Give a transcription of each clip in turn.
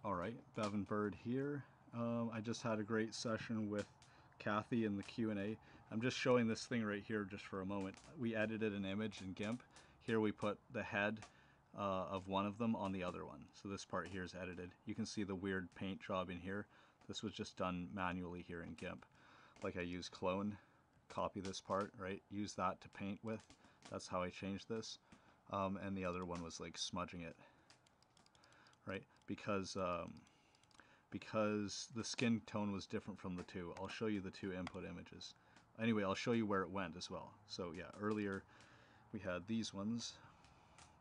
Alright, Bevan Bird here. I just had a great session with Kathy in the Q&A. I'm just showing this thing right here just for a moment. We edited an image in GIMP. Here we put the head of one of them on the other one. So this part here is edited. You can see the weird paint job in here. This was just done manually here in GIMP. Like I use clone, copy this part, right? Use that to paint with. That's how I changed this. And the other one was like smudging it. Right, because the skin tone was different from the two. I'll show you the two input images. Anyway, I'll show you where it went as well. So yeah, earlier we had these ones.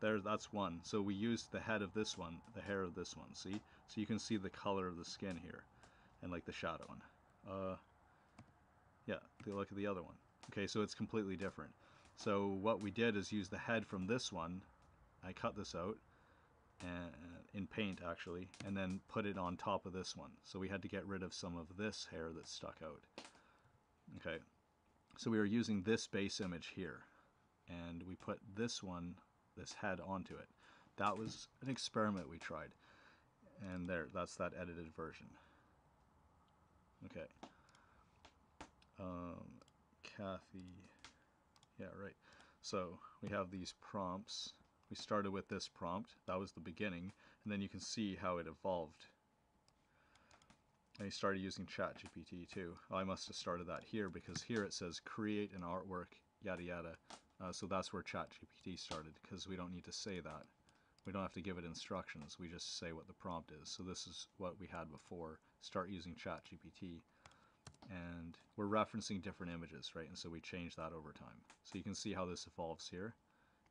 There, that's one. So we used the head of this one, the hair of this one. See, so you can see the color of the skin here, and like the shadow one. Yeah, look at the other one. Okay, so it's completely different. So what we did is use the head from this one. I cut this out. And in paint actually, and then put it on top of this one. So we had to get rid of some of this hair that stuck out. Okay, so we were using this base image here, and we put this one, this head, onto it. That was an experiment we tried, and there, that's that edited version. Okay, Kathy, yeah, right. So we have these prompts. We started with this prompt, that was the beginning, and then you can see how it evolved. And he started using ChatGPT too. Oh, I must have started that here because here it says create an artwork, yada yada. So that's where ChatGPT started, because we don't need to say that. We don't have to give it instructions, we just say what the prompt is. So this is what we had before, start using ChatGPT. And we're referencing different images, right? And so we change that over time. So you can see how this evolves here.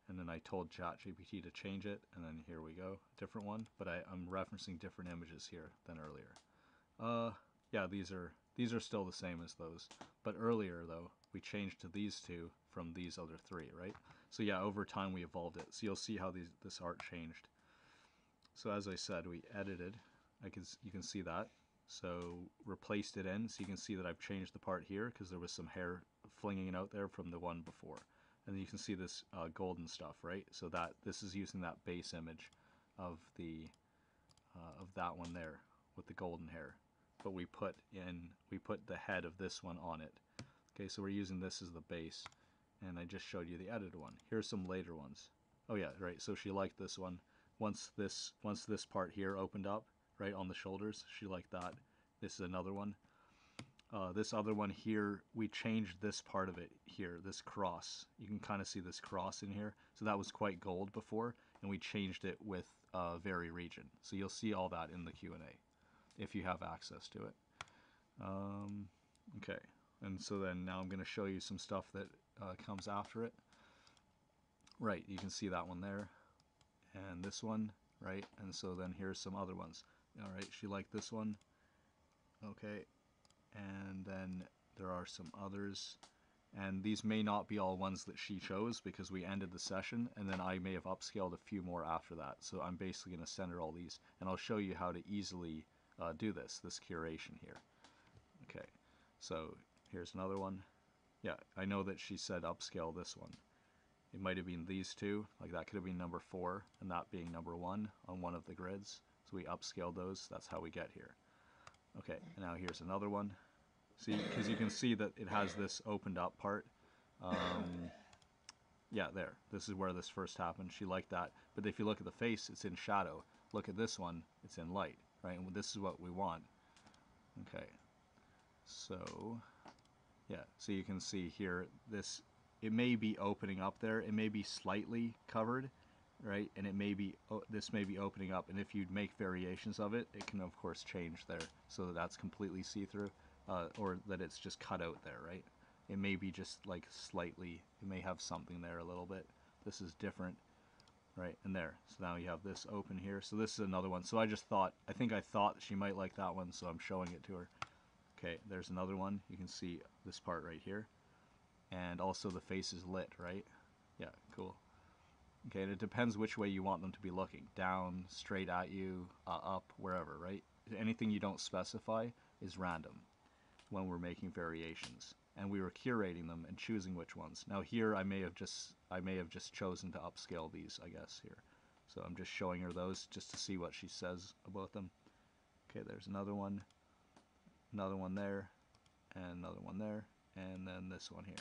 And then I told ChatGPT to change it, and then here we go, different one. But I'm referencing different images here than earlier. Yeah, these are still the same as those. But earlier though, we changed to these two from these other three, right? So yeah, over time we evolved it. So you'll see how this art changed. So as I said, we edited. You can see that. So replaced it in. So you can see that I've changed the part here because there was some hair flinging it out there from the one before. And you can see this golden stuff, right? So that this is using that base image of the of that one there with the golden hair, but we put the head of this one on it. Okay, so we're using this as the base, and I just showed you the edited one. Here's some later ones. Oh yeah, right. So she liked this one. Once this part here opened up, right on the shoulders, she liked that. This is another one. This other one here, we changed this part of it here, this cross. You can kind of see this cross in here. So that was quite gold before, and we changed it with vary region. So you'll see all that in the Q&A if you have access to it. Okay, and so then now I'm going to show you some stuff that comes after it. Right, you can see that one there, and this one, right? And so then here's some other ones. All right, she liked this one. Okay. And then there are some others, and these may not be all ones that she chose because we ended the session, and then I may have upscaled a few more after that. So I'm basically going to send her all these, and I'll show you how to easily do this curation here. Okay, so here's another one. Yeah, I know that she said upscale this one. It might have been these two, like that could have been number 4 and that being number 1 on one of the grids. So we upscaled those, that's how we get here. Okay, and now here's another one. See, because you can see that it has this opened up part. Yeah, there. This is where this first happened. She liked that. But if you look at the face, it's in shadow. Look at this one, it's in light, right? And this is what we want. Okay, so, yeah, so you can see here, it may be opening up there. It may be slightly covered, right? And it may be, this may be opening up, and if you make variations of it, it can of course change there so that that's completely see-through, or that it's just cut out there, right? It may be just like slightly, it may have something there a little bit. This is different, right? And there, so now you have this open here. So this is another one. So I think I thought she might like that one, so I'm showing it to her. Okay, there's another one. You can see this part right here, and also the face is lit, right? Yeah, cool. Okay, and it depends which way you want them to be looking. Down, straight at you, up, wherever, right? Anything you don't specify is random when we're making variations. And we were curating them and choosing which ones. Now here I may have just chosen to upscale these, I guess, here. So I'm just showing her those just to see what she says about them. Okay, there's another one there, and another one there, and then this one here.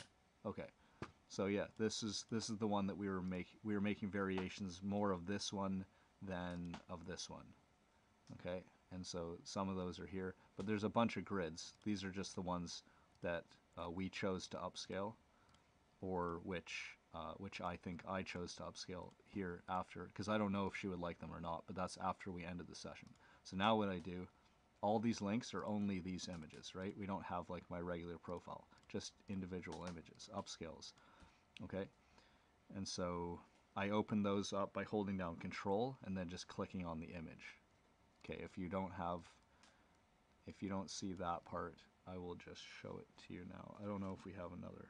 Okay, so yeah, this is the one that we were making variations more of this one than of this one. Okay, and so some of those are here, but there's a bunch of grids. These are just the ones that we chose to upscale, or which I think I chose to upscale here after, because I don't know if she would like them or not, but that's after we ended the session. So now what I do, all these links are only these images, right? We don't have like my regular profile, just individual images, upscales, okay? And so I open those up by holding down Control and then just clicking on the image. Okay, if you don't see that part, I will just show it to you now. I don't know if we have another.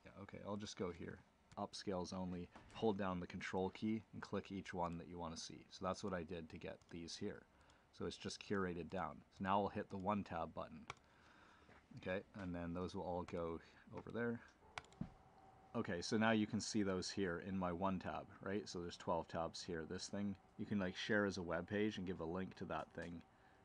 Yeah, okay, I'll just go here. Upscales only. Hold down the Control key and click each one that you want to see. So that's what I did to get these here. So it's just curated down. So now I'll hit the OneTab button. Okay, and then those will all go over there. Okay, so now you can see those here in my OneTab, right? So there's 12 tabs here. This thing you can like share as a web page and give a link to that thing,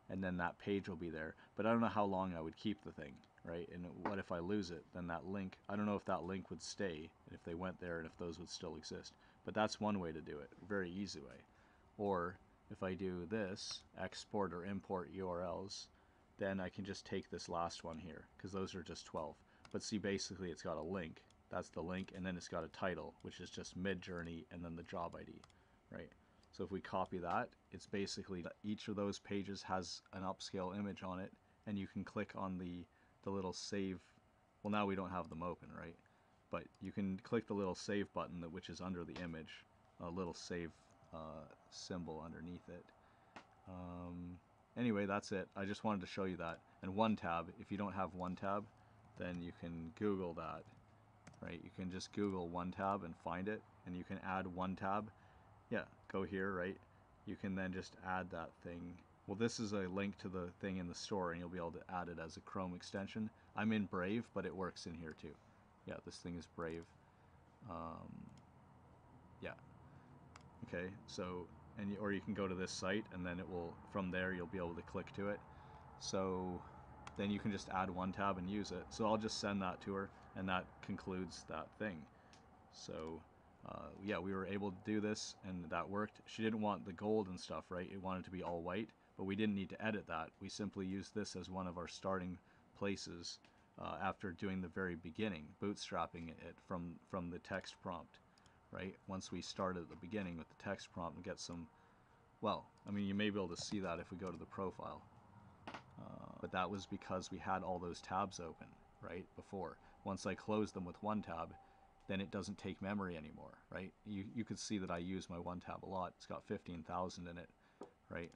and then that page will be there. But I don't know how long I would keep the thing, right? And what if I lose it? Then that link, I don't know if that link would stay, and if they went there, and if those would still exist. But that's one way to do it, a very easy way. Or if I do this, export or import URLs, then I can just take this last one here, because those are just 12. But see, basically it's got a link. That's the link, and then it's got a title, which is just Midjourney, and then the job ID, right? So if we copy that, it's basically each of those pages has an upscale image on it, and you can click on the little save. Well, now we don't have them open, right? But you can click the little save button, which is under the image, a little save symbol underneath it. Anyway, that's it. I just wanted to show you that. And OneTab, if you don't have OneTab, then you can Google that. Right, you can just Google OneTab and find it, and you can add OneTab. Yeah, go here, right? You can then just add that thing. Well, this is a link to the thing in the store, and you'll be able to add it as a Chrome extension. I'm in Brave, but it works in here too. Yeah, this thing is Brave. Yeah. Okay, so, or you can go to this site, and then it will, from there, you'll be able to click to it. So then you can just add OneTab and use it. So I'll just send that to her, and that concludes that thing. So yeah, we were able to do this, and that worked. She didn't want the gold and stuff, right? It wanted to be all white, but we didn't need to edit that. We simply used this as one of our starting places after doing the very beginning, bootstrapping it from the text prompt, right? Once we start at the beginning with the text prompt and get some, well, I mean, you may be able to see that if we go to the profile. But that was because we had all those tabs open, right, before. Once I close them with OneTab, then it doesn't take memory anymore, right? You could see that I use my OneTab a lot. It's got 15,000 in it, right?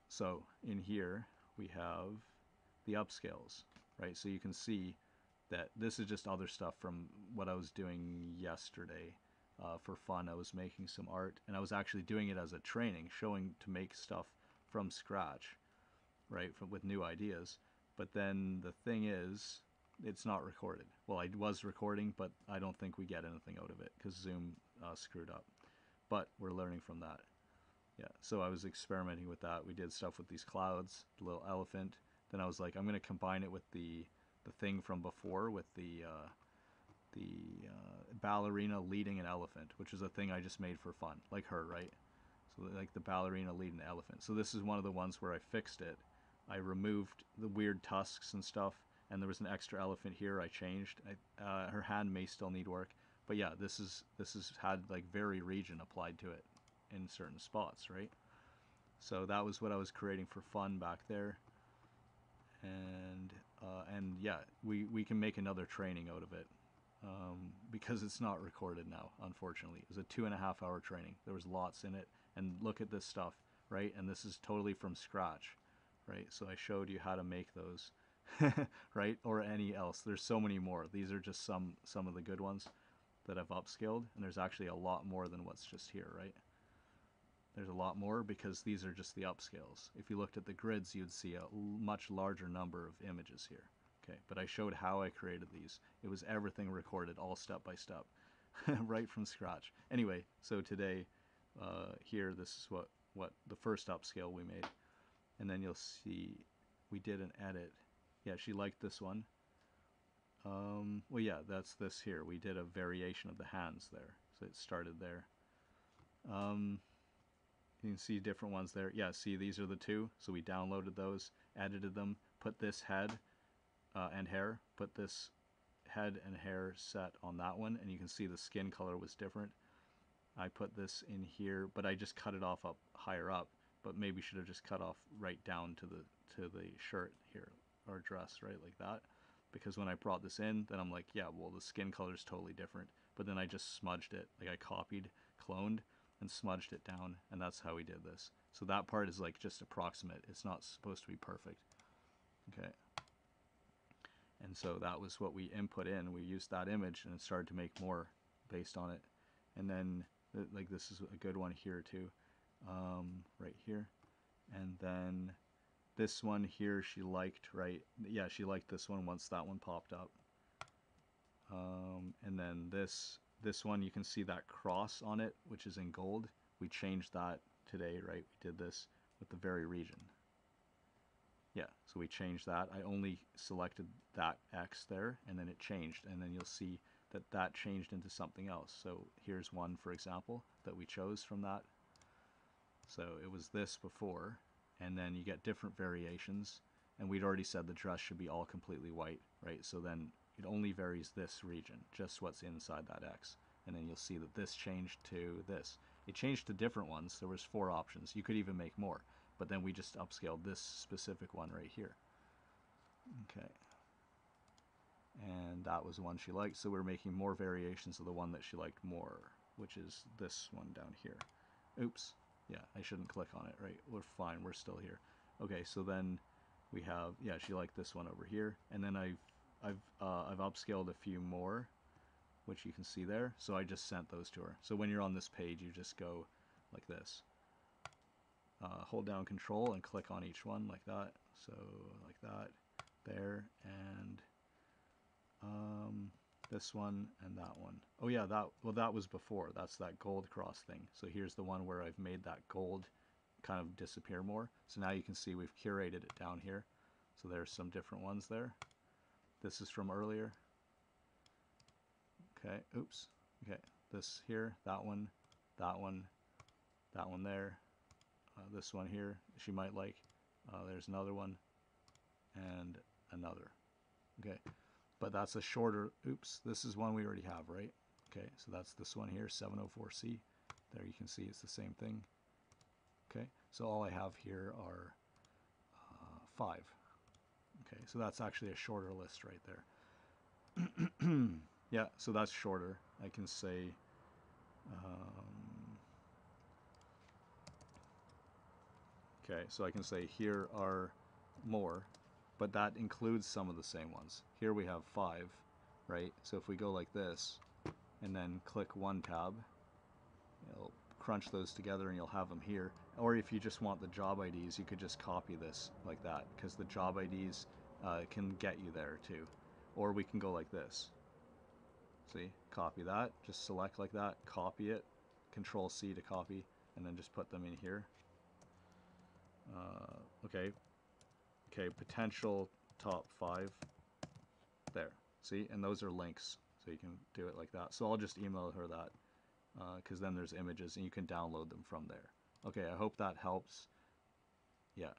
So in here, we have the upscales, right? So you can see that this is just other stuff from what I was doing yesterday for fun. I was making some art, and I was actually doing it as a training, showing to make stuff from scratch, right, with new ideas. But then the thing is, it's not recorded. Well, I was recording, but I don't think we get anything out of it because Zoom screwed up. But we're learning from that. Yeah, so I was experimenting with that. We did stuff with these clouds, the little elephant. Then I was like, I'm going to combine it with the thing from before, with the ballerina leading an elephant, which is a thing I just made for fun, like her, right? So like the ballerina leading the elephant. So this is one of the ones where I fixed it. I removed the weird tusks and stuff, and there was an extra elephant here I changed. Her hand may still need work, but yeah, this is had like very region applied to it in certain spots, right? So that was what I was creating for fun back there. And yeah, we can make another training out of it because it's not recorded now, unfortunately. It was a 2.5 hour training. There was lots in it, and look at this stuff, right? And this is totally from scratch, right? So I showed you how to make those, right? Or any else. There's so many more. These are just some of the good ones that I've upscaled, and there's actually a lot more than what's just here, right? There's a lot more because these are just the upscales. If you looked at the grids, you'd see a much larger number of images here. Okay, but I showed how I created these. It was everything recorded, all step by step, right from scratch. Anyway, so today, here, this is what what the first upscale we made. And then you'll see we did an edit. Yeah, she liked this one. Well, yeah, that's this here. We did a variation of the hands there. So it started there. You can see different ones there. Yeah, see, these are the two. So we downloaded those, edited them, put this head and hair, put this head and hair set on that one, and you can see the skin color was different. I put this in here, but I just cut it off up higher up, but maybe should have just cut off right down to the shirt here, or dress, right, like that. Because when I brought this in, then I'm like, yeah, well, the skin color is totally different. But then I just smudged it, like I copied, cloned, and smudged it down, and that's how we did this. So that part is like just approximate. It's not supposed to be perfect. Okay. And so that was what we input in. We used that image, and it started to make more based on it. And then, like, this is a good one here too, right here. And then this one here she liked, right? Yeah, she liked this one once that one popped up. And then this one, you can see that cross on it, which is in gold. We changed that today, right? We did this with the very region. Yeah, so we changed that. I only selected that X there, and then it changed. And then you'll see that that changed into something else. So here's one, for example, that we chose from that. So it was this before, and then you get different variations. And we'd already said the dress should be all completely white, right? So then it only varies this region, just what's inside that X. And then you'll see that this changed to this. It changed to different ones. There was 4 options. You could even make more. But then we just upscaled this specific one right here. Okay. And that was the one she liked. So we're making more variations of the one that she liked more, which is this one down here. Oops. Yeah, I shouldn't click on it, right? We're fine. We're still here. Okay, so then we have, yeah, she liked this one over here. And then I've upscaled a few more, which you can see there. So I just sent those to her. So when you're on this page, you just go like this. Hold down Control and click on each one like that. So like that, there, and this one and that one. Oh yeah, that was before. That's that gold cross thing. So here's the one where I've made that gold kind of disappear more. So now you can see we've curated it down here. So there's some different ones there. This is from earlier. Okay, oops. Okay, this here, that one, that one, that one there. This one here she might like. There's another one and another. Okay, but that's a shorter, oops, this is one we already have, right? Okay, so that's this one here, 704C. There you can see it's the same thing. Okay, so all I have here are 5. Okay, so that's actually a shorter list right there. Yeah, so that's shorter. I can say okay, so I can say here are more, but that includes some of the same ones. Here we have 5, right? So if we go like this and then click OneTab, it'll crunch those together and you'll have them here. Or if you just want the job IDs, you could just copy this like that, because the job IDs can get you there too. Or we can go like this. See, copy that, just select like that, copy it, Control C to copy, and then just put them in here. Okay, potential top 5 there. See, and those are links, so you can do it like that. So I'll just email her that, because then there's images and you can download them from there. Okay, I hope that helps. Yeah.